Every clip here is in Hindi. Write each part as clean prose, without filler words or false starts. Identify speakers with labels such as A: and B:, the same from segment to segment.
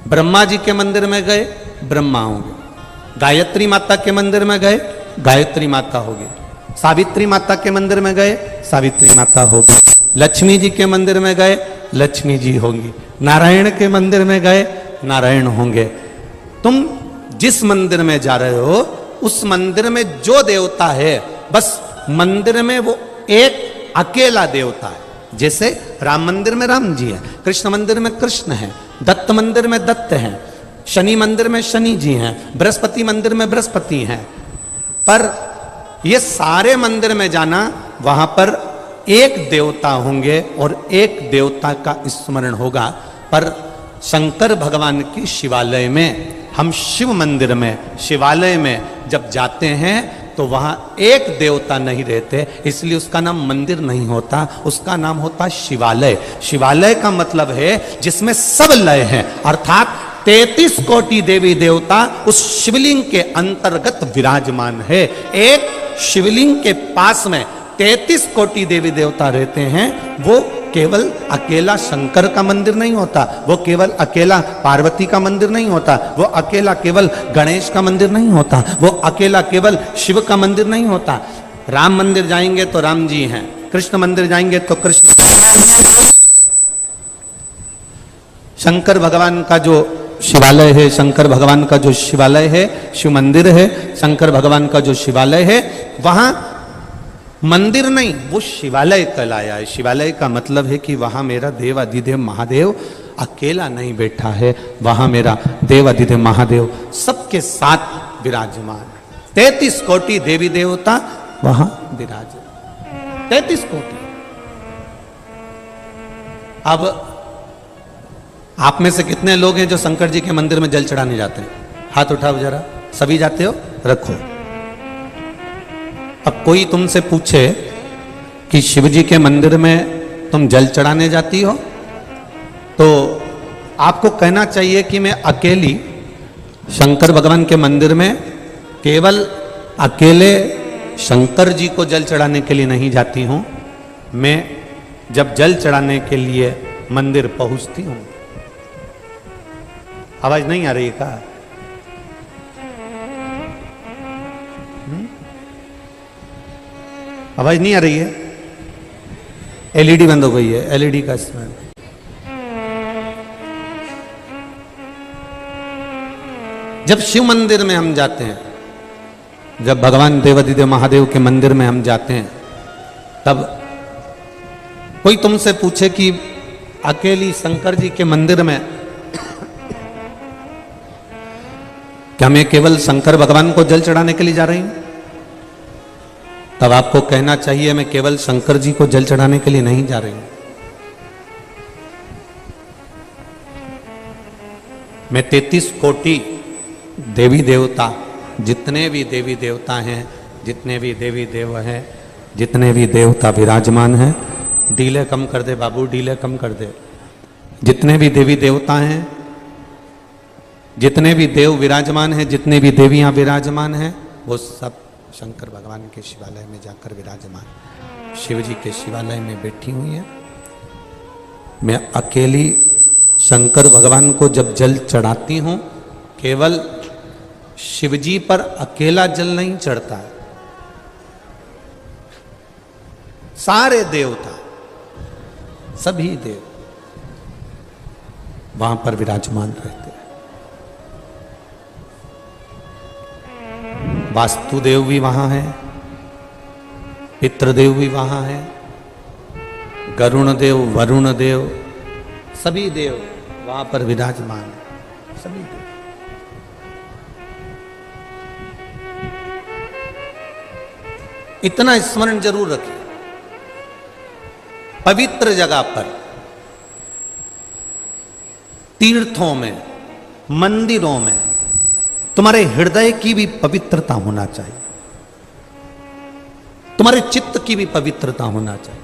A: ब्रह्मा जी के मंदिर में गए, ब्रह्मा होंगे। गायत्री माता के मंदिर में गए, गायत्री माता होगी। सावित्री माता के मंदिर में गए, सावित्री माता होगी। लक्ष्मी जी के मंदिर में गए, लक्ष्मी जी होंगी। नारायण के मंदिर में गए, नारायण होंगे। तुम जिस मंदिर में जा रहे हो उस मंदिर में जो देवता है, बस मंदिर में वो एक अकेला देवता है। जैसे राम मंदिर में राम जी हैं, कृष्ण मंदिर में कृष्ण हैं, दत्त मंदिर में दत्त हैं, शनि मंदिर में शनि जी हैं, बृहस्पति मंदिर में बृहस्पति हैं। पर ये सारे मंदिर में जाना, वहां पर एक देवता होंगे और एक देवता का स्मरण होगा। पर शंकर भगवान की शिवालय में, हम शिव मंदिर में, शिवालय में जब जाते हैं तो वहां एक देवता नहीं रहते, इसलिए उसका नाम मंदिर नहीं होता, उसका नाम होता शिवालय। शिवालय का मतलब है जिसमें सब लय हैं, अर्थात 33 कोटि देवी देवता उस शिवलिंग के अंतर्गत विराजमान है। एक शिवलिंग के पास में 33 कोटि देवी देवता रहते हैं। वो केवल अकेला शंकर का मंदिर नहीं होता, वो केवल अकेला पार्वती का मंदिर नहीं होता, वो अकेला केवल गणेश का मंदिर नहीं होता, वो अकेला केवल शिव का मंदिर नहीं होता। राम मंदिर जाएंगे तो राम जी हैं, कृष्ण मंदिर जाएंगे तो कृष्ण। शंकर भगवान का जो शिवालय है, शंकर भगवान का जो शिवालय है, शिव मंदिर है, शंकर भगवान का जो शिवालय है, वहां मंदिर नहीं, वो शिवालय कहलाया है। शिवालय का मतलब है कि वहां मेरा देव अधिदेव महादेव अकेला नहीं बैठा है, वहां मेरा देव अधिदेव महादेव सबके साथ विराजमान है। 33 कोटि देवी देवता वहां विराजमान, 33 कोटि। अब आप में से कितने लोग हैं जो शंकर जी के मंदिर में जल चढ़ाने जाते हैं? हाथ उठाओ जरा। सभी जाते हो? रखो। अब कोई तुमसे पूछे कि शिव जी के मंदिर में तुम जल चढ़ाने जाती हो, तो आपको कहना चाहिए कि मैं अकेली शंकर भगवान के मंदिर में केवल अकेले शंकर जी को जल चढ़ाने के लिए नहीं जाती हूं। मैं जब जल चढ़ाने के लिए मंदिर पहुंचती हूं, आवाज नहीं आ रही है क्या? आवाज नहीं आ रही है? एलईडी बंद हो गई है, एलईडी का इस्तेमाल। जब शिव मंदिर में हम जाते हैं, जब भगवान देवाधिदेव महादेव के मंदिर में हम जाते हैं, तब कोई तुमसे पूछे कि अकेली शंकर जी के मंदिर में क्या मैं केवल शंकर भगवान को जल चढ़ाने के लिए जा रही हूं? तब आपको कहना चाहिए मैं केवल शंकर जी को जल चढ़ाने के लिए नहीं जा रही हूं, मैं 33 कोटि देवी देवता, जितने भी देवी देवता हैं, जितने भी देवी देव हैं, जितने भी देवता विराजमान हैं, डीले कम कर दे बाबू, डीले कम कर दे। जितने भी देवी देवता हैं, जितने भी देव विराजमान हैं, जितने भी देवियां विराजमान हैं, वो सब शंकर भगवान के शिवालय में जाकर विराजमान, शिव जी के शिवालय में बैठी हुई है। मैं अकेली शंकर भगवान को जब जल चढ़ाती हूं, केवल शिव जी पर अकेला जल नहीं चढ़ता है, सारे देवता, सभी देव वहां पर विराजमान रहते हैं। वास्तुदेव भी वहां है, पितृदेव भी वहां है, गरुण देव, वरुण देव, सभी देव वहां पर विराजमान है, सभी देव। इतना स्मरण जरूर रखिए, पवित्र जगह पर, तीर्थों में, मंदिरों में तुम्हारे हृदय की भी पवित्रता होना चाहिए, तुम्हारे चित्त की भी पवित्रता होना चाहिए।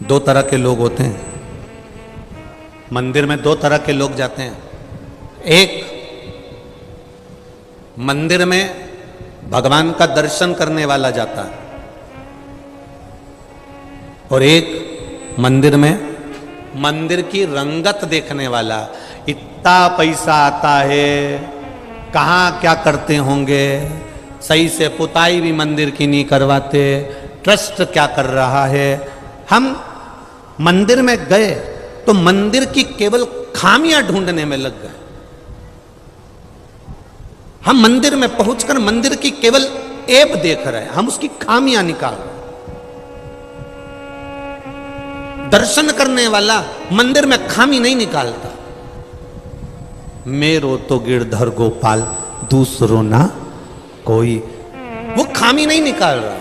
A: दो तरह के लोग होते हैं मंदिर में, दो तरह के लोग जाते हैं। एक मंदिर में भगवान का दर्शन करने वाला जाता है, और एक मंदिर में, मंदिर की रंगत देखने वाला। इतना पैसा आता है, कहाँ क्या करते होंगे, सही से पुताई भी मंदिर की नहीं करवाते, ट्रस्ट क्या कर रहा है। हम मंदिर में गए तो मंदिर की केवल खामियां ढूंढने में लग गए। हम मंदिर में पहुंचकर मंदिर की केवल ऐब देख रहे हैं, हम उसकी खामियां निकाल रहे हैं। दर्शन करने वाला मंदिर में खामी नहीं निकालता। मेरो तो गिरधर गोपाल दूसरो ना कोई, वो खामी नहीं निकाल रहा,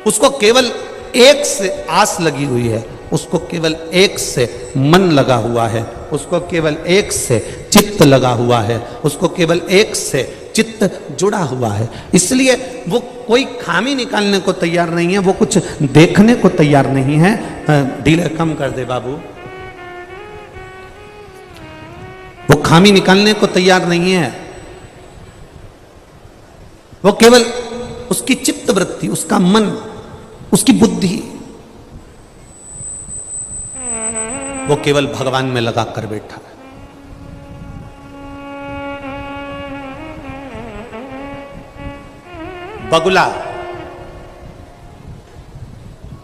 A: उसको केवल एक से आस लगी हुई है, उसको केवल एक से मन लगा हुआ है, उसको केवल एक से चित्त लगा हुआ है, उसको केवल एक से चित्त जुड़ा हुआ है। इसलिए वो कोई खामी निकालने को तैयार नहीं है, वो कुछ देखने को तैयार नहीं है। डीले कम कर दे बाबू। वो खामी निकालने को तैयार नहीं है, वो केवल उसकी चित्त वृत्ति, उसका मन, उसकी बुद्धि, वो केवल भगवान में लगा कर बैठा है। बगुला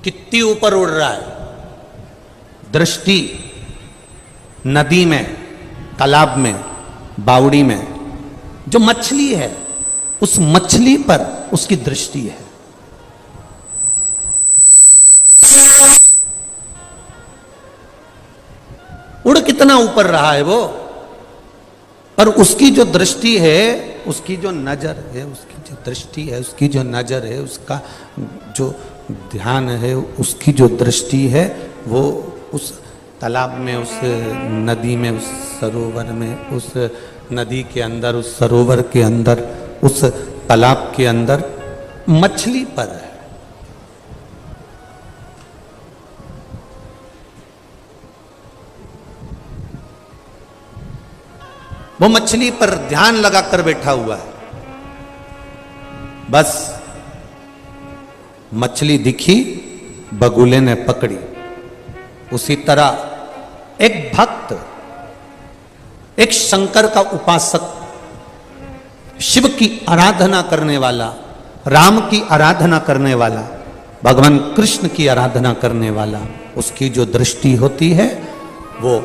A: कितनी ऊपर उड़ रहा है, दृष्टि नदी में, तालाब में, बावड़ी में जो मछली है, उस मछली पर उसकी दृष्टि है। उड़ कितना ऊपर रहा है वो, पर उसकी जो दृष्टि है, उसकी जो नजर है, उसकी जो दृष्टि है, उसकी जो नजर है, उसका जो ध्यान है, उसकी जो दृष्टि है, वो उस तालाब में, उस नदी में, उस सरोवर में, उस नदी के अंदर, उस सरोवर के अंदर, उस तालाब के अंदर मछली पर है। वो मछली पर ध्यान लगाकर बैठा हुआ है। बस मछली दिखी, बगुले ने पकड़ी। उसी तरह एक भक्त, एक शंकर का उपासक, शिव की आराधना करने वाला, राम की आराधना करने वाला, भगवान कृष्ण की आराधना करने वाला, उसकी जो दृष्टि होती है वो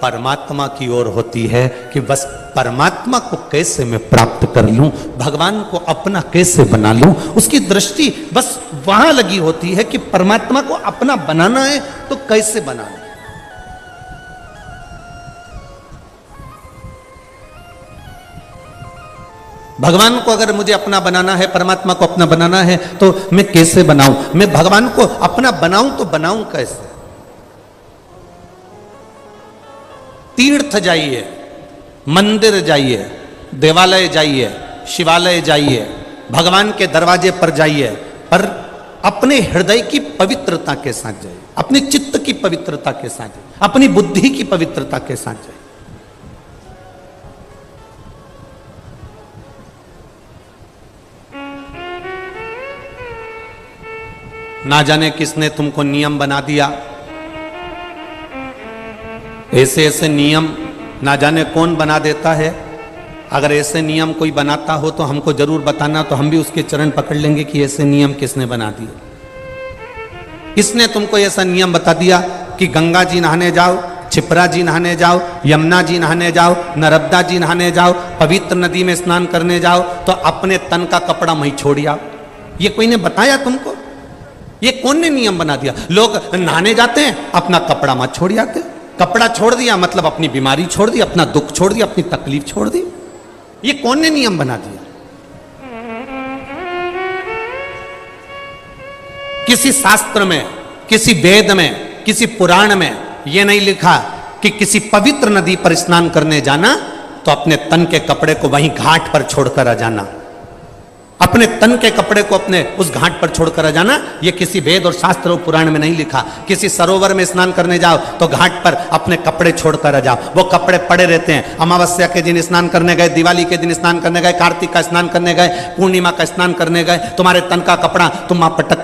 A: परमात्मा की ओर होती है कि बस परमात्मा को कैसे मैं प्राप्त कर लूं, भगवान को अपना कैसे बना लूं। उसकी दृष्टि बस वहां लगी होती है कि परमात्मा को अपना बनाना है तो कैसे बनाना। भगवान को अगर मुझे अपना बनाना है, परमात्मा को अपना बनाना है, तो मैं कैसे बनाऊं? मैं भगवान को अपना बनाऊं तो बनाऊं कैसे? तीर्थ जाइए, मंदिर जाइए, देवालय जाइए, शिवालय जाइए, भगवान के दरवाजे पर जाइए, पर अपने हृदय की पवित्रता के साथ जाइए, अपने चित्त की पवित्रता के साथ जाइए, अपनी बुद्धि की पवित्रता के साथ जाइए। ना जाने किसने तुमको नियम बना दिया, ऐसे ऐसे नियम ना जाने कौन बना देता है। अगर ऐसे नियम कोई बनाता हो तो हमको जरूर बताना, तो हम भी उसके चरण पकड़ लेंगे कि ऐसे नियम किसने बना दिए। किसने तुमको ऐसा नियम बता दिया कि गंगा जी नहाने जाओ, छिपरा जी नहाने जाओ, यमुना जी नहाने जाओ, नर्मदा जी नहाने जाओ, पवित्र नदी में स्नान करने जाओ तो अपने तन का कपड़ा वहीं छोड़ आओ? ये कोई ने बताया तुमको? ये कौन ने नियम बना दिया? लोग नहाने जाते हैं, अपना कपड़ा मत छोड़ आते। कपड़ा छोड़ दिया मतलब अपनी बीमारी छोड़ दी, अपना दुख छोड़ दिया, अपनी तकलीफ छोड़ दी। ये कौन ने नियम बना दिया? किसी शास्त्र में, किसी वेद में, किसी पुराण में यह नहीं लिखा कि किसी पवित्र नदी पर स्नान करने जाना तो अपने तन के कपड़े को वहीं घाट पर छोड़कर आ जाना। अपने तन के कपड़े को अपने उस घाट पर छोड़कर आ जाना, ये किसी वेद और शास्त्र और पुराण में नहीं लिखा। किसी सरोवर में स्नान करने जाओ तो घाट पर अपने कपड़े छोड़कर आ जाओ, वो कपड़े पड़े रहते हैं। अमावस्या के दिन स्नान करने गए, दिवाली के दिन स्नान करने गए, कार्तिक का स्नान करने गए, पूर्णिमा का स्नान करने गए, तुम्हारे तन का कपड़ा तुम वहां पटक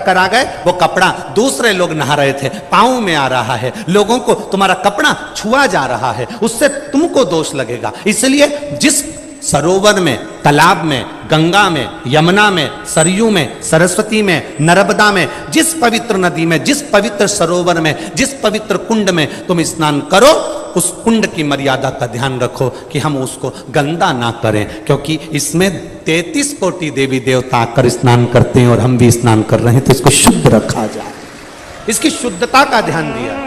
A: कर आ गए, वो कपड़ा दूसरे लोग नहा रहे थे, पांव में आ रहा है, लोगों को तुम्हारा कपड़ा छुआ जा रहा है, उससे तुमको दोष लगेगा। इसलिए जिस सरोवर में, तालाब में, गंगा में, यमुना में, सरयू में, सरस्वती में, नर्मदा में, जिस पवित्र नदी में, जिस पवित्र सरोवर में, जिस पवित्र कुंड में तुम स्नान करो, उस कुंड की मर्यादा का ध्यान रखो कि हम उसको गंदा ना करें, क्योंकि इसमें 33 कोटि देवी देवता आकर स्नान करते हैं और हम भी स्नान कर रहे हैं, तो इसको शुद्ध रखा जाए, इसकी शुद्धता का ध्यान दिया।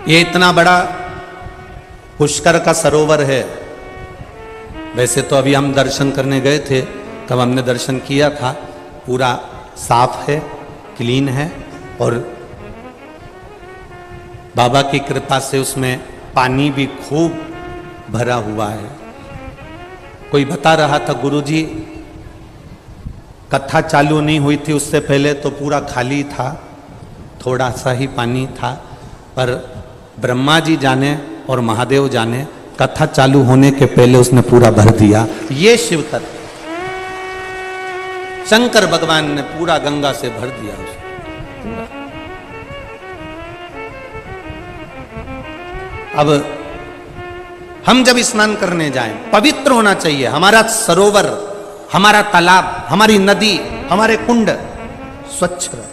A: ये इतना बड़ा पुष्कर का सरोवर है। वैसे तो अभी हम दर्शन करने गए थे, तब हमने दर्शन किया था, पूरा साफ है, क्लीन है, और बाबा की कृपा से उसमें पानी भी खूब भरा हुआ है। कोई बता रहा था, गुरुजी कथा चालू नहीं हुई थी उससे पहले तो पूरा खाली था, थोड़ा सा ही पानी था, पर ब्रह्मा जी जाने और महादेव जाने, कथा चालू होने के पहले उसने पूरा भर दिया। ये शिव तत्व, शंकर भगवान ने पूरा गंगा से भर दिया उसे। अब हम जब स्नान करने जाएं, पवित्र होना चाहिए हमारा सरोवर, हमारा तालाब, हमारी नदी, हमारे कुंड स्वच्छ रहे।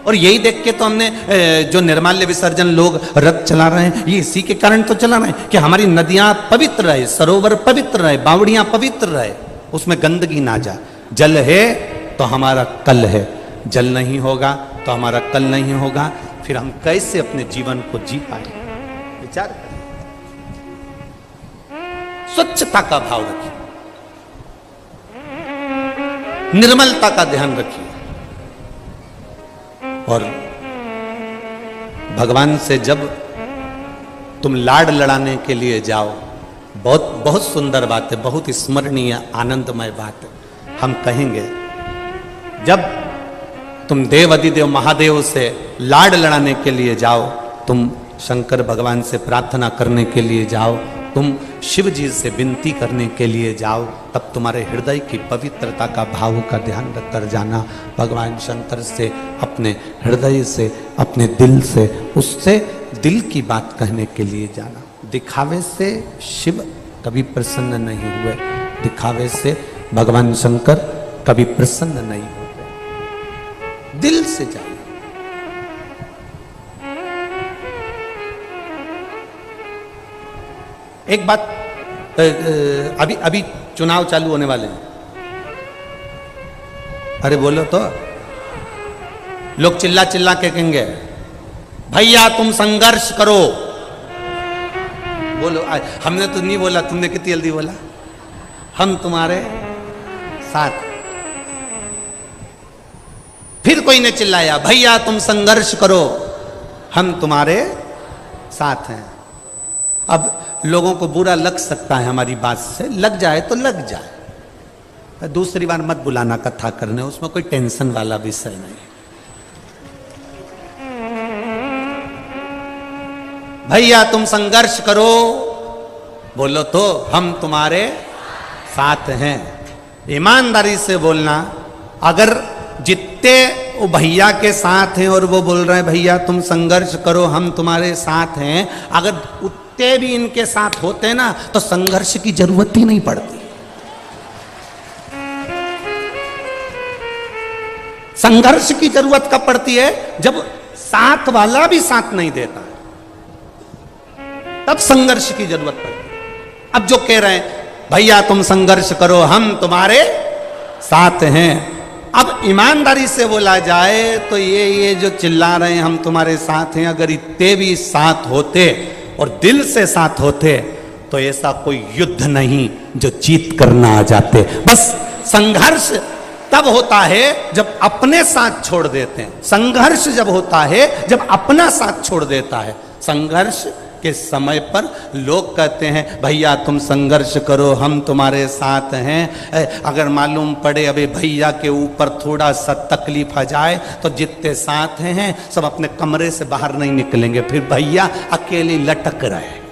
A: और यही देख के तो हमने जो निर्माल्य विसर्जन लोग रथ चला रहे हैं, ये इसी के कारण तो चला रहे हैं कि हमारी नदियां पवित्र रहे, सरोवर पवित्र रहे, बावड़ियां पवित्र रहे, उसमें गंदगी ना जाए। जल है तो हमारा कल है, जल नहीं होगा तो हमारा कल नहीं होगा, फिर हम कैसे अपने जीवन को जी पाएंगे? विचार करें। स्वच्छता का भाव रखिए, निर्मलता का ध्यान रखिए, और भगवान से जब तुम लाड लड़ाने के लिए जाओ, बहुत सुंदर बात है, बहुत स्मरणीय आनंदमय बात है। हम कहेंगे जब तुम देव अधिदेव महादेव से लाड लड़ाने के लिए जाओ, तुम शंकर भगवान से प्रार्थना करने के लिए जाओ, तुम शिव जी से विनती करने के लिए जाओ, तब तुम्हारे हृदय की पवित्रता का भाव का ध्यान रख कर जाना। भगवान शंकर से अपने हृदय से, अपने दिल से, उससे दिल की बात कहने के लिए जाना। दिखावे से शिव कभी प्रसन्न नहीं हुए, दिखावे से भगवान शंकर कभी प्रसन्न नहीं हुए। दिल से जाइए। एक बात, अभी चुनाव चालू होने वाले हैं, अरे बोलो तो, लोग चिल्ला चिल्ला के कहेंगे भैया तुम संघर्ष करो। बोलो, हमने तो नहीं बोला, तुमने कितनी जल्दी बोला, हम तुम्हारे साथ। फिर कोई ने चिल्लाया भैया तुम संघर्ष करो, हम तुम्हारे साथ हैं। अब लोगों को बुरा लग सकता है हमारी बात से, लग जाए तो लग जाए, दूसरी बार मत बुलाना कथा करने, उसमें कोई टेंशन वाला विषय नहीं। भैया तुम संघर्ष करो, बोलो तो हम तुम्हारे साथ हैं। ईमानदारी से बोलना, अगर जितने वो भैया के साथ हैं और वो बोल रहे हैं भैया तुम संघर्ष करो हम तुम्हारे साथ हैं, अगर उतने भी इनके साथ होते ना तो संघर्ष की जरूरत ही नहीं पड़ती। संघर्ष की जरूरत कब पड़ती है? जब साथ वाला भी साथ नहीं देता, तब संघर्ष की जरूरत पड़ती है। अब जो कह रहे हैं भैया तुम संघर्ष करो हम तुम्हारे साथ हैं, अब ईमानदारी से बोला जाए तो ये जो चिल्ला रहे हैं हम तुम्हारे साथ हैं, अगर इतने भी साथ होते और दिल से साथ होते तो ऐसा कोई युद्ध नहीं जो जीत करना आ जाते। बस संघर्ष तब होता है जब अपने साथ छोड़ देते हैं। संघर्ष जब होता है जब अपना साथ छोड़ देता है। संघर्ष के समय पर लोग कहते हैं भैया तुम संघर्ष करो, हम तुम्हारे साथ हैं। अगर मालूम पड़े अबे भैया के ऊपर थोड़ा सा तकलीफ आ जाए तो जितने साथ हैं सब अपने कमरे से बाहर नहीं निकलेंगे, फिर भैया अकेले लटक रहे।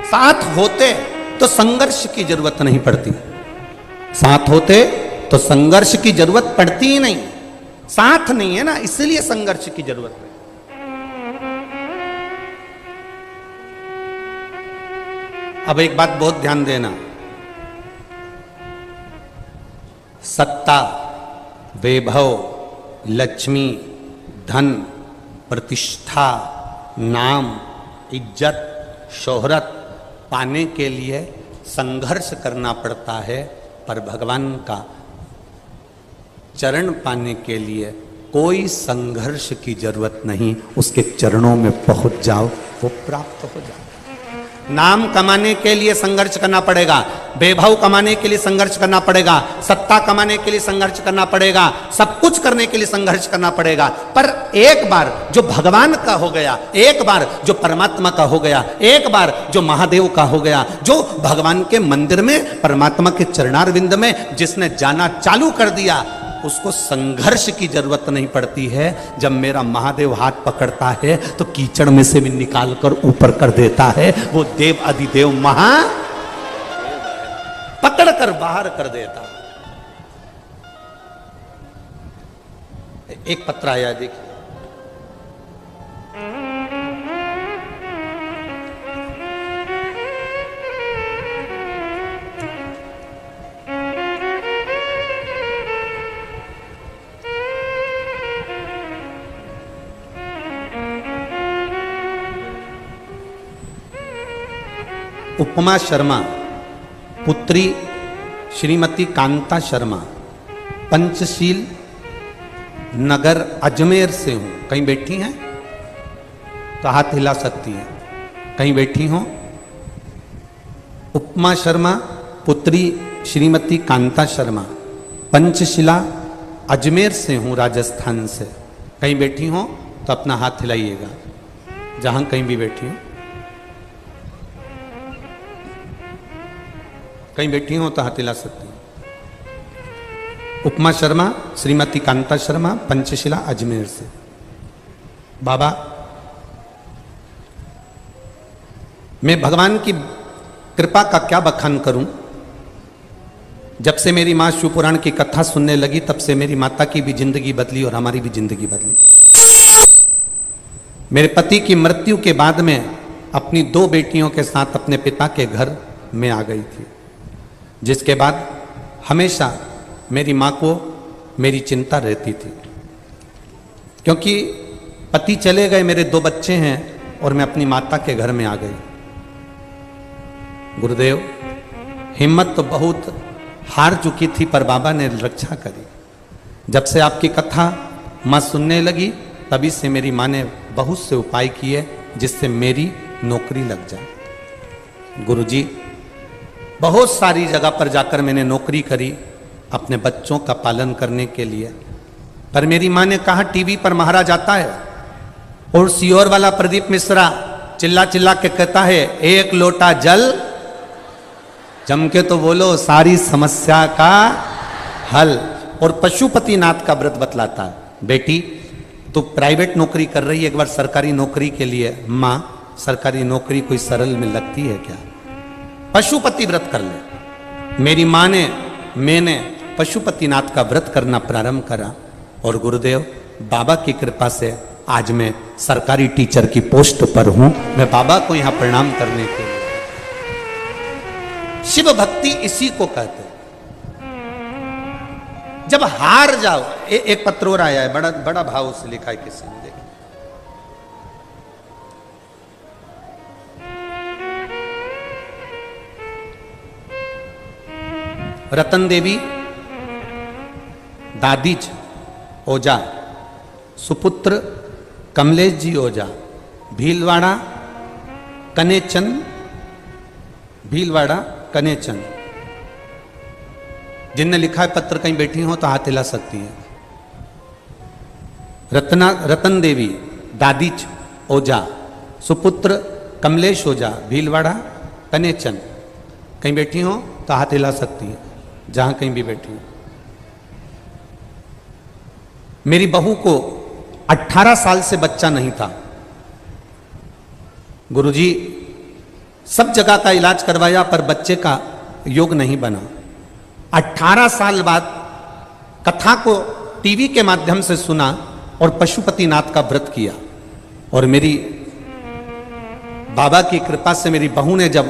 A: साथ होते तो संघर्ष की जरूरत नहीं पड़ती, साथ होते तो संघर्ष की जरूरत पड़ती ही नहीं। साथ नहीं है ना, इसलिए संघर्ष की जरूरत है। अब एक बात बहुत ध्यान देना, सत्ता, वैभव, लक्ष्मी, धन, प्रतिष्ठा, नाम, इज्जत, शोहरत पाने के लिए संघर्ष करना पड़ता है, पर भगवान का चरण पाने के लिए कोई संघर्ष की जरूरत नहीं। उसके चरणों में पहुंच जाओ, वो प्राप्त हो जाओ। नाम कमाने के लिए संघर्ष करना पड़ेगा, वैभव कमाने के लिए संघर्ष करना पड़ेगा, सत्ता कमाने के लिए संघर्ष करना पड़ेगा, सब कुछ करने के लिए संघर्ष करना पड़ेगा। पर एक बार जो भगवान का हो गया, एक बार जो परमात्मा का हो गया, एक बार जो महादेव का हो गया, जो भगवान के मंदिर में परमात्मा के चरणारविंद में जिसने जाना चालू कर दिया, उसको संघर्ष की जरूरत नहीं पड़ती है। जब मेरा महादेव हाथ पकड़ता है तो कीचड़ में से भी निकाल कर ऊपर कर देता है। वो देव अधिदेव महा पकड़ कर बाहर कर देता। एक पत्र आया देखिए, उपमा शर्मा, पुत्री श्रीमती कांता शर्मा, पंचशील नगर अजमेर से हूं। कहीं बैठी हैं तो हाथ हिला सकती हैं, कहीं बैठी हो। उपमा शर्मा, पुत्री श्रीमती कांता शर्मा, पंचशिला अजमेर से हूं, राजस्थान से। कहीं बैठी हो तो अपना हाथ हिलाइएगा, जहां कहीं भी बैठी हो। कहीं बैठी हो तो हाथ हिला सकती हैं। उपमा शर्मा, श्रीमती कांता शर्मा, पंचशिला अजमेर से। बाबा, मैं भगवान की कृपा का क्या बखान करूं। जब से मेरी मां शिवपुराण की कथा सुनने लगी तब से मेरी माता की भी जिंदगी बदली और हमारी भी जिंदगी बदली। मेरे पति की मृत्यु के बाद में अपनी 2 बेटियों के साथ अपने पिता के घर में आ गई थी, जिसके बाद हमेशा मेरी माँ को मेरी चिंता रहती थी, क्योंकि पति चले गए, मेरे 2 बच्चे हैं और मैं अपनी माता के घर में आ गई। गुरुदेव, हिम्मत तो बहुत हार चुकी थी पर बाबा ने रक्षा करी। जब से आपकी कथा माँ सुनने लगी तभी से मेरी माँ ने बहुत से उपाय किए जिससे मेरी नौकरी लग जाए। गुरुजी, बहुत सारी जगह पर जाकर मैंने नौकरी करी अपने बच्चों का पालन करने के लिए, पर मेरी माँ ने कहा टीवी पर महाराज आता है और सीहोर वाला प्रदीप मिश्रा चिल्ला चिल्ला के कहता है एक लोटा जल, जम के तो बोलो सारी समस्या का हल। और पशुपतिनाथ का व्रत बतलाता है, बेटी तो प्राइवेट नौकरी कर रही है, एक बार सरकारी नौकरी के लिए। माँ, सरकारी नौकरी कोई सरल में लगती है क्या? पशुपति व्रत कर ले। मेरी माँ ने, मैंने पशुपतिनाथ का व्रत करना प्रारंभ करा और गुरुदेव बाबा की कृपा से आज मैं सरकारी टीचर की पोस्ट पर हूं। मैं बाबा को यहां प्रणाम करने के लिए। शिव भक्ति इसी को कहते हैं। जब हार जाओ, एक पत्र और आया है, बड़ा बड़ा भाव से लिखा है किसी ने, देखिए। रतन देवी दादीज ओझा, सुपुत्र कमलेश जी ओझा, भीलवाड़ा कनेचंद भीलवाड़ा कनेचन। जिनने लिखा है पत्र कहीं बैठी हो तो हाथ हिला सकती है। रतन देवी दादीच ओझा, सुपुत्र कमलेश ओझा, भीलवाड़ा कनेचन। कहीं बैठी हो तो हाथ हिला सकती है, जहां कहीं भी बैठी हो। मेरी बहू को 18 साल से बच्चा नहीं था। गुरुजी सब जगह का इलाज करवाया पर बच्चे का योग नहीं बना। 18 साल बाद कथा को टीवी के माध्यम से सुना और पशुपतिनाथ का व्रत किया। और मेरी बाबा की कृपा से मेरी बहू ने जब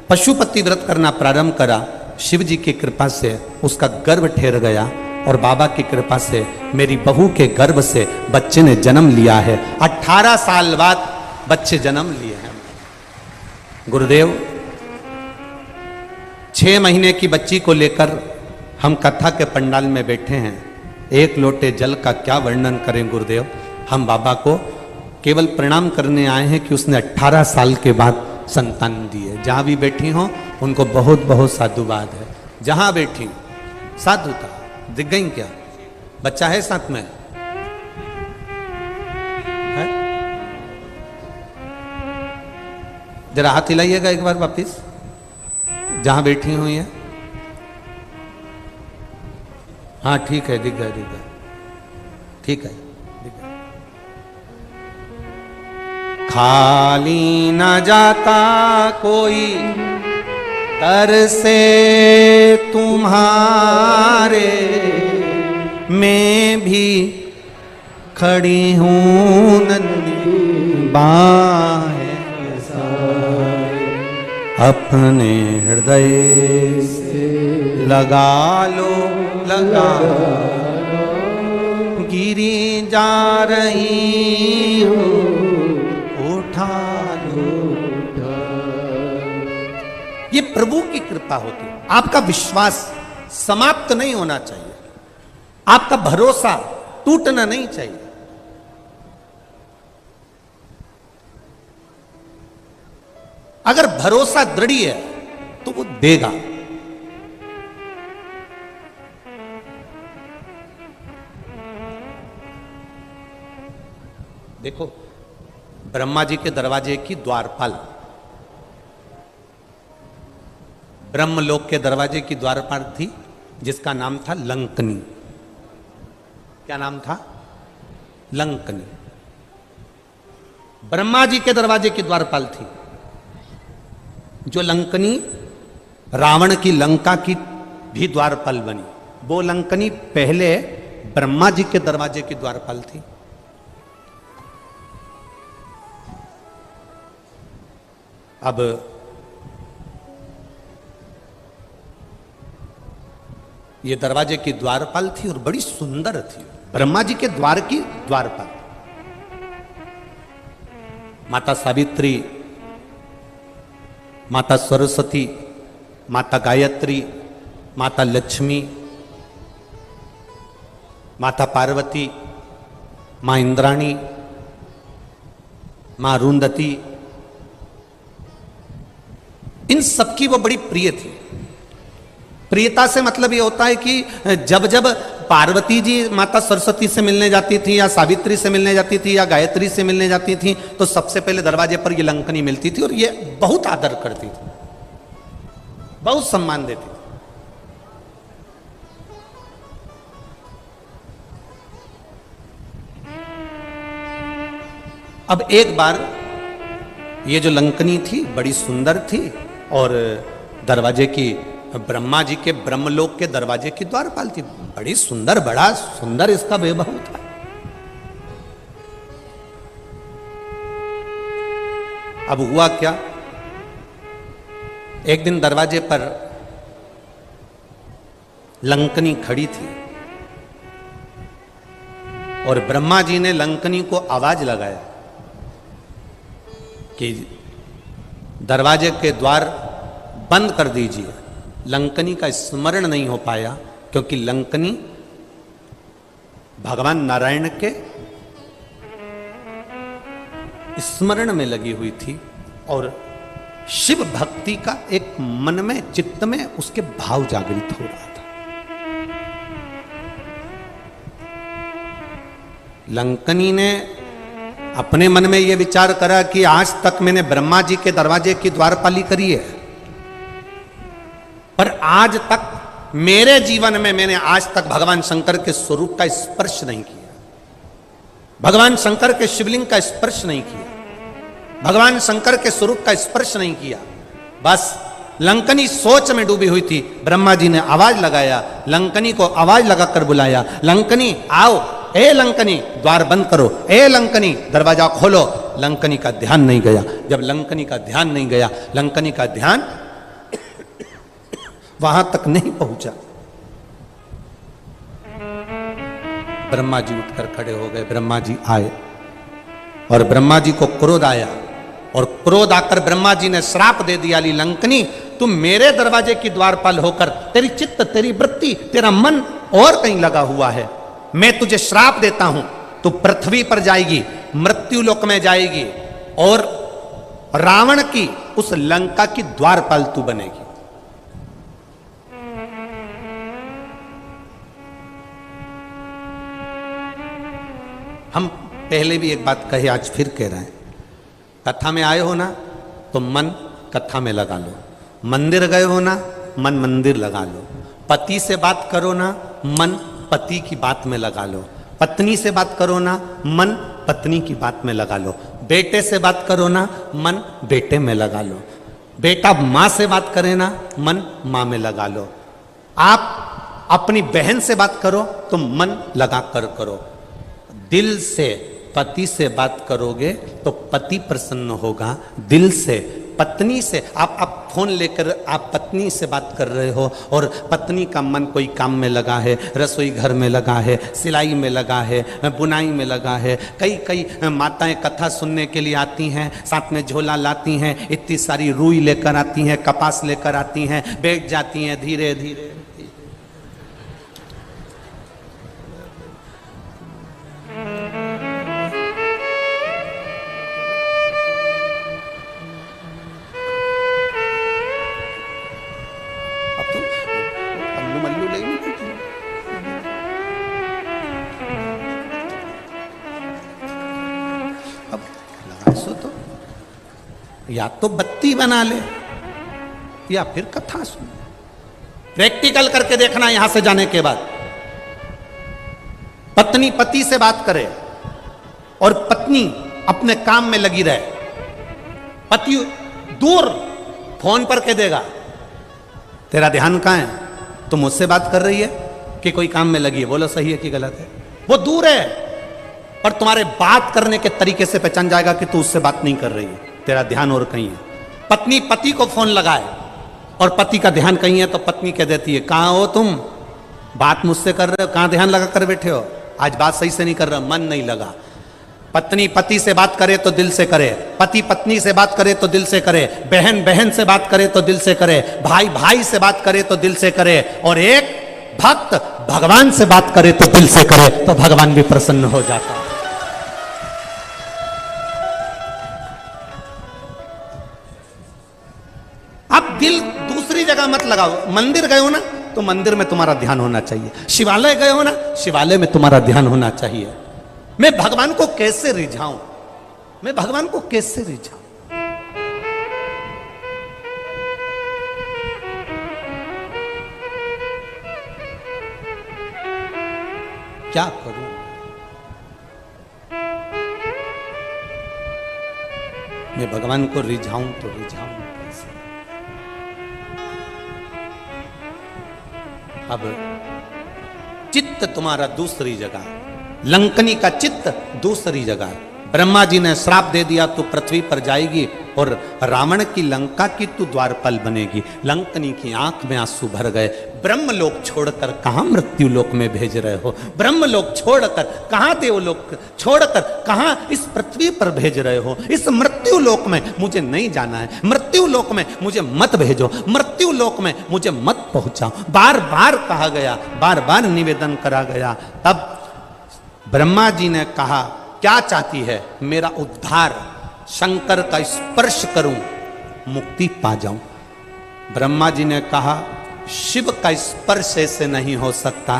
A: पशुपति व्रत करना प्रारंभ करा, शिव जी की कृपा से उसका गर्भ ठहर गया और बाबा की कृपा से मेरी बहू के गर्भ से बच्चे ने जन्म लिया है। 18 साल बाद बच्चे जन्म लिए हैं। गुरुदेव 6 महीने की बच्ची को लेकर हम कथा के पंडाल में बैठे हैं। एक लोटे जल का क्या वर्णन करें गुरुदेव। हम बाबा को केवल प्रणाम करने आए हैं कि उसने 18 साल के बाद संतान दी है। जहां भी बैठी हो उनको बहुत बहुत साधुवाद है। जहां बैठी साधुता दिख गई क्या? बच्चा है साथ में है? जरा हाथ हिलाइएगा एक बार वापिस, जहां बैठी हुई है। हाँ ठीक है, दिख गया दिख गया, ठीक है दिख गया। खाली न जाता कोई तर से तुम्हारे, मैं भी खड़ी हूँ नन्ही बाहें अपने हृदय से लगा लो लगा लो, गिरी जा रही हूँ उठा लो। ये प्रभु की कृपा होती है। आपका विश्वास समाप्त नहीं होना चाहिए, आपका भरोसा टूटना नहीं चाहिए। अगर भरोसा दृढ़ है तो वो देगा। देखो ब्रह्मा जी के दरवाजे की द्वारपाल, ब्रह्मलोक के दरवाजे की द्वारपाल थी जिसका नाम था लंकनी। क्या नाम था? लंकनी। ब्रह्मा जी के दरवाजे की द्वारपाल थी। जो लंकनी रावण की लंका की भी द्वारपाल बनी, वो लंकनी पहले ब्रह्मा जी के दरवाजे की द्वारपाल थी। अब ये दरवाजे की द्वारपाल थी और बड़ी सुंदर थी। ब्रह्मा जी के द्वार की द्वारपाल माता सावित्री, माता सरस्वती, माता गायत्री, माता लक्ष्मी, माता पार्वती, मां इंद्राणी, मां अरुंधति, इन सबकी वो बड़ी प्रिय थी। प्रियता से मतलब ये होता है कि जब जब पार्वती जी माता सरस्वती से मिलने जाती थी या सावित्री से मिलने जाती थी या गायत्री से मिलने जाती थी तो सबसे पहले दरवाजे पर ये लंकनी मिलती थी और ये बहुत आदर करती थी, बहुत सम्मान देती थी। अब एक बार ये जो लंकनी थी बड़ी सुंदर थी और दरवाजे की ब्रह्मा जी के ब्रह्मलोक के दरवाजे की द्वारपाल थी। बड़ी सुंदर, बड़ा सुंदर इसका वैभव था। अब हुआ क्या, एक दिन दरवाजे पर लंकनी खड़ी थी और ब्रह्मा जी ने लंकनी को आवाज लगाया कि दरवाजे के द्वार बंद कर दीजिए। लंकनी का स्मरण नहीं हो पाया क्योंकि लंकनी भगवान नारायण के स्मरण में लगी हुई थी और शिव भक्ति का एक मन में, चित्त में उसके भाव जागृत हो रहा था। लंकनी ने अपने मन में यह विचार करा कि आज तक मैंने ब्रह्मा जी के दरवाजे की द्वारपाली करी है, पर आज तक मेरे जीवन में मैंने आज तक भगवान शंकर के स्वरूप का स्पर्श नहीं किया, भगवान शंकर के शिवलिंग का स्पर्श नहीं किया, भगवान शंकर के स्वरूप का स्पर्श नहीं किया। बस लंकनी सोच में डूबी हुई थी। ब्रह्मा जी ने आवाज लगाया, लंकनी को आवाज लगाकर बुलाया, लंकनी आओ, ए लंकनी द्वार बंद करो, ए लंकनी दरवाजा खोलो। लंकनी का ध्यान नहीं गया। जब लंकनी का ध्यान नहीं गया, लंकनी का ध्यान वहां तक नहीं पहुंचा। ब्रह्मा जी उठकर खड़े हो गए। ब्रह्मा जी आए और ब्रह्मा जी को क्रोध आया, और क्रोध आकर ब्रह्मा जी ने श्राप दे दिया, ली लंकनी तुम मेरे दरवाजे की द्वारपाल होकर, तेरी चित्त, तेरी वृत्ति, तेरा मन और कहीं लगा हुआ है, मैं तुझे श्राप देता हूं, तू पृथ्वी पर जाएगी, मृत्यु लोक में जाएगी, और रावण की उस लंका की द्वारपाल तू बनेगी। हम पहले भी एक बात कहे, आज फिर कह रहे हैं, कथा में आए हो ना तो मन कथा में लगा लो, मंदिर गए हो ना मन मंदिर लगा लो, पति से बात करो ना मन पति की बात में लगा लो, पत्नी से बात करो ना मन पत्नी की बात में लगा लो, बेटे से बात करो ना मन बेटे में लगा लो, बेटा माँ से बात करे ना मन माँ में लगा लो, आप अपनी बहन से बात करो तो मन लगा कर करो। दिल से पति से बात करोगे तो पति प्रसन्न होगा, दिल से पत्नी से आप फोन लेकर आप पत्नी से बात कर रहे हो और पत्नी का मन कोई काम में लगा है, रसोई घर में लगा है, सिलाई में लगा है, बुनाई में लगा है। कई माताएं कथा सुनने के लिए आती हैं, साथ में झोला लाती हैं, इतनी सारी रुई लेकर आती हैं, कपास लेकर आती हैं, बैठ जाती हैं धीरे धीरे। या तो बत्ती बना ले या फिर कथा सुन। प्रैक्टिकल करके देखना यहां से जाने के बाद। पत्नी पति से बात करे और पत्नी अपने काम में लगी रहे, पति दूर फोन पर कह देगा तेरा ध्यान कहां है, तू मुझसे बात कर रही है कि कोई काम में लगी है, बोलो सही है कि गलत है। वो दूर है पर तुम्हारे बात करने के तरीके से पहचान जाएगा कि तू उससे बात नहीं कर रही है, तेरा ध्यान और कहीं है। पत्नी पति को फोन लगाए और पति का ध्यान कहीं है तो पत्नी कह देती है कहां हो तुम, बात मुझसे कर रहे हो, कहां ध्यान लगा कर बैठे हो, आज बात सही से नहीं कर रहा, मन नहीं लगा। पत्नी पति से बात करे तो दिल से करे, पति पत्नी से बात करे तो दिल से करे, बहन बहन से बात करे तो दिल से करे, भाई भाई से बात करे तो दिल से करे, और एक भक्त भगवान से बात करे तो दिल से करे तो भगवान भी प्रसन्न हो जाता है। अब दिल दूसरी जगह मत लगाओ। मंदिर गए हो ना तो मंदिर में तुम्हारा ध्यान होना चाहिए, शिवालय गए हो ना शिवालय में तुम्हारा ध्यान होना चाहिए। मैं भगवान को कैसे रिझाऊं, मैं भगवान को कैसे रिझाऊं, क्या करूं, मैं भगवान को रिझाऊं तो रिझाऊं कैसे। अब चित्त तुम्हारा दूसरी जगह, लंकनी का चित्त दूसरी जगह। ब्रह्मा जी ने श्राप दे दिया तू पृथ्वी पर जाएगी और रावण की लंका की तू द्वारपाल बनेगी। लंकनी की आंख में आंसू भर गए। ब्रह्मलोक छोड़कर कहां मृत्यु लोक में भेज रहे हो, ब्रह्मलोक छोड़कर कहां देवलोक छोड़कर कहां इस पृथ्वी पर भेज रहे हो। इस मृत्यु लोक में मुझे नहीं जाना है, मृत्यु लोक में मुझे मत भेजो, मृत्यु लोक में मुझे मत पहुंचाओ। बार बार कहा गया, बार बार निवेदन करा गया। तब ब्रह्मा जी ने कहा क्या चाहती है, मेरा उद्धार, शंकर का स्पर्श करूं, मुक्ति पा जाऊं। ब्रह्मा जी ने कहा शिव का स्पर्श ऐसे नहीं हो सकता,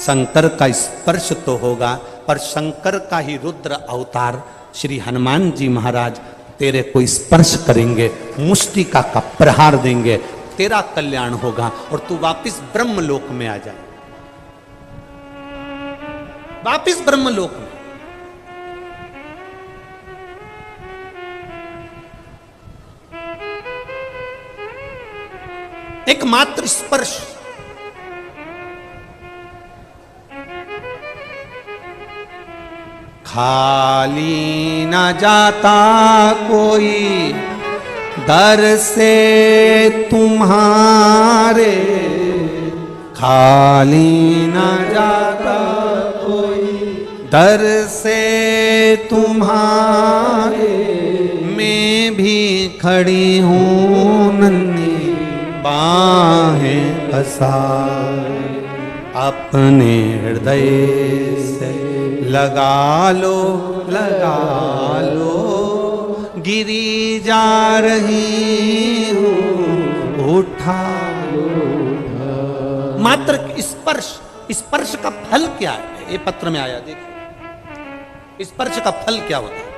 A: शंकर का स्पर्श तो होगा, पर शंकर का ही रुद्र अवतार श्री हनुमान जी महाराज तेरे को स्पर्श करेंगे, मुष्टिका का प्रहार देंगे, तेरा कल्याण होगा और तू वापिस ब्रह्मलोक में आ जाए, वापिस ब्रह्मलोक में। एकमात्र स्पर्श, खाली न जाता कोई दर से तुम्हारे, खाली न जाता कोई दर से तुम्हारे, मैं भी खड़ी हूँ नन्ही बाहें पसारे, अपने हृदय से लगा लो गिरी जा रही हूँ उठा लो। मात्र स्पर्श का फल क्या है, ये पत्र में आया, देखिए स्पर्श का फल क्या होता है।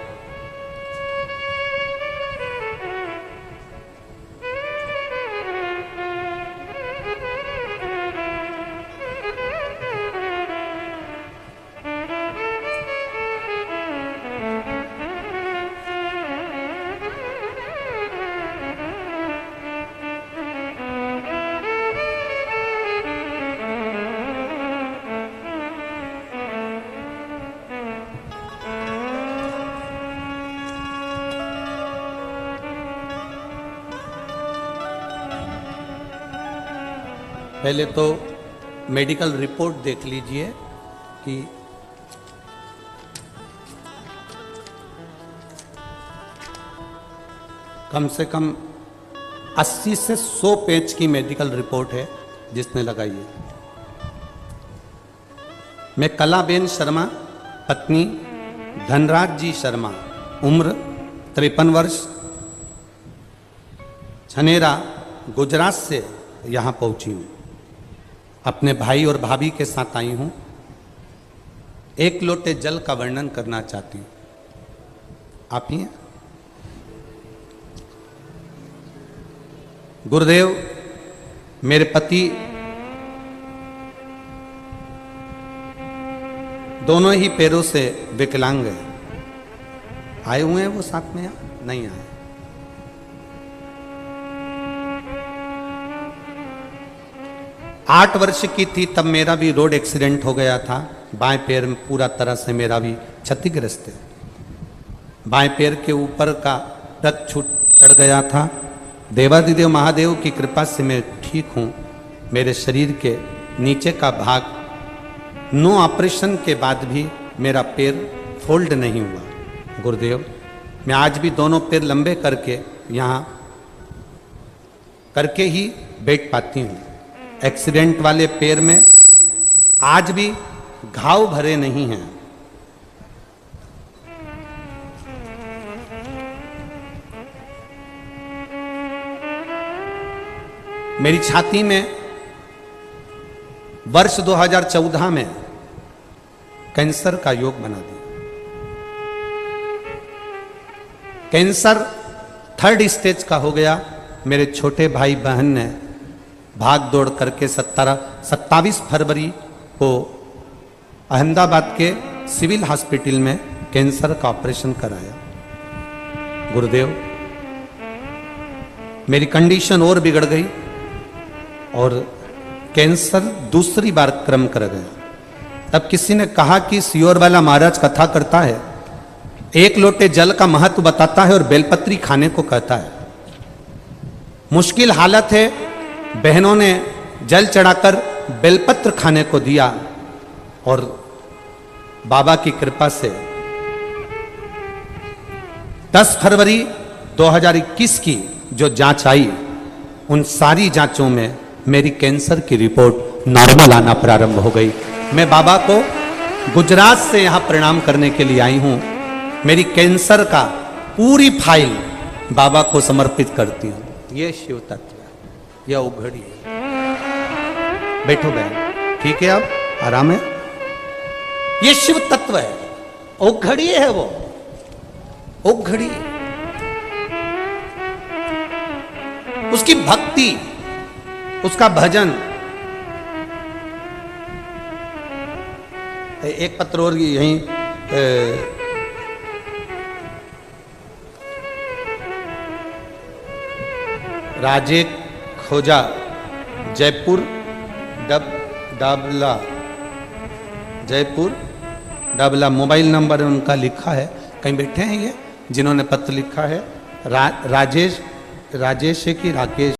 A: पहले तो मेडिकल रिपोर्ट देख लीजिए कि कम से कम 80 से 100 पेज की मेडिकल रिपोर्ट है जिसने लगाई है। मैं कलाबेन शर्मा, पत्नी धनराज जी शर्मा, उम्र 53 वर्ष, छनेरा गुजरात से यहाँ पहुँची हूँ। अपने भाई और भाभी के साथ आई हूँ। एक लोटे जल का वर्णन करना चाहती हूँ। आप ही हैं? गुरुदेव मेरे पति दोनों ही पैरों से विकलांग है। आए हुए हैं वो साथ में या नहीं आए? आठ वर्ष की थी तब मेरा भी रोड एक्सीडेंट हो गया था। बाएं पैर में पूरा तरह से मेरा भी क्षतिग्रस्त है। बाएं पैर के ऊपर का रक्त छूट चढ़ गया था। देवादिदेव महादेव की कृपा से मैं ठीक हूँ। मेरे शरीर के नीचे का भाग 9 ऑपरेशन के बाद भी मेरा पैर फोल्ड नहीं हुआ। गुरुदेव मैं आज भी दोनों पैर लंबे करके यहाँ करके ही बैठ पाती हूँ। एक्सीडेंट वाले पैर में आज भी घाव भरे नहीं हैं। मेरी छाती में वर्ष 2014 में कैंसर का योग बना दिया। कैंसर 3rd स्टेज का हो गया। मेरे छोटे भाई बहन ने भाग दौड़ करके 27 फरवरी को अहमदाबाद के सिविल हॉस्पिटल में कैंसर का ऑपरेशन कराया। गुरुदेव मेरी कंडीशन और बिगड़ गई और कैंसर दूसरी बार क्रम कर गया। तब किसी ने कहा कि सियोर वाला महाराज कथा करता है, 1 लोटे जल का महत्व बताता है और बेलपत्री खाने को कहता है। मुश्किल हालत है, बहनों ने जल चढ़ाकर बेलपत्र खाने को दिया और बाबा की कृपा से 10 फरवरी 2021 की जो जांच आई, उन सारी जांचों में मेरी कैंसर की रिपोर्ट नॉर्मल आना प्रारंभ हो गई। मैं बाबा को गुजरात से यहां प्रणाम करने के लिए आई हूं। मेरी कैंसर का पूरी फाइल बाबा को समर्पित करती हूँ। ये शिव तत्व है, यह उघड़ी है। बैठो बहन, ठीक है, अब आराम है। ये शिव तत्व है, उघड़ी है वो, उघड़ी। उसकी भक्ति, उसका भजन। एक पत्र और यहीं राजे खोजा, जयपुर डाबला, जयपुर डाबला मोबाइल नंबर उनका लिखा है। कहीं बैठे हैं ये जिन्होंने पत्र लिखा है? राजेश है कि राकेश?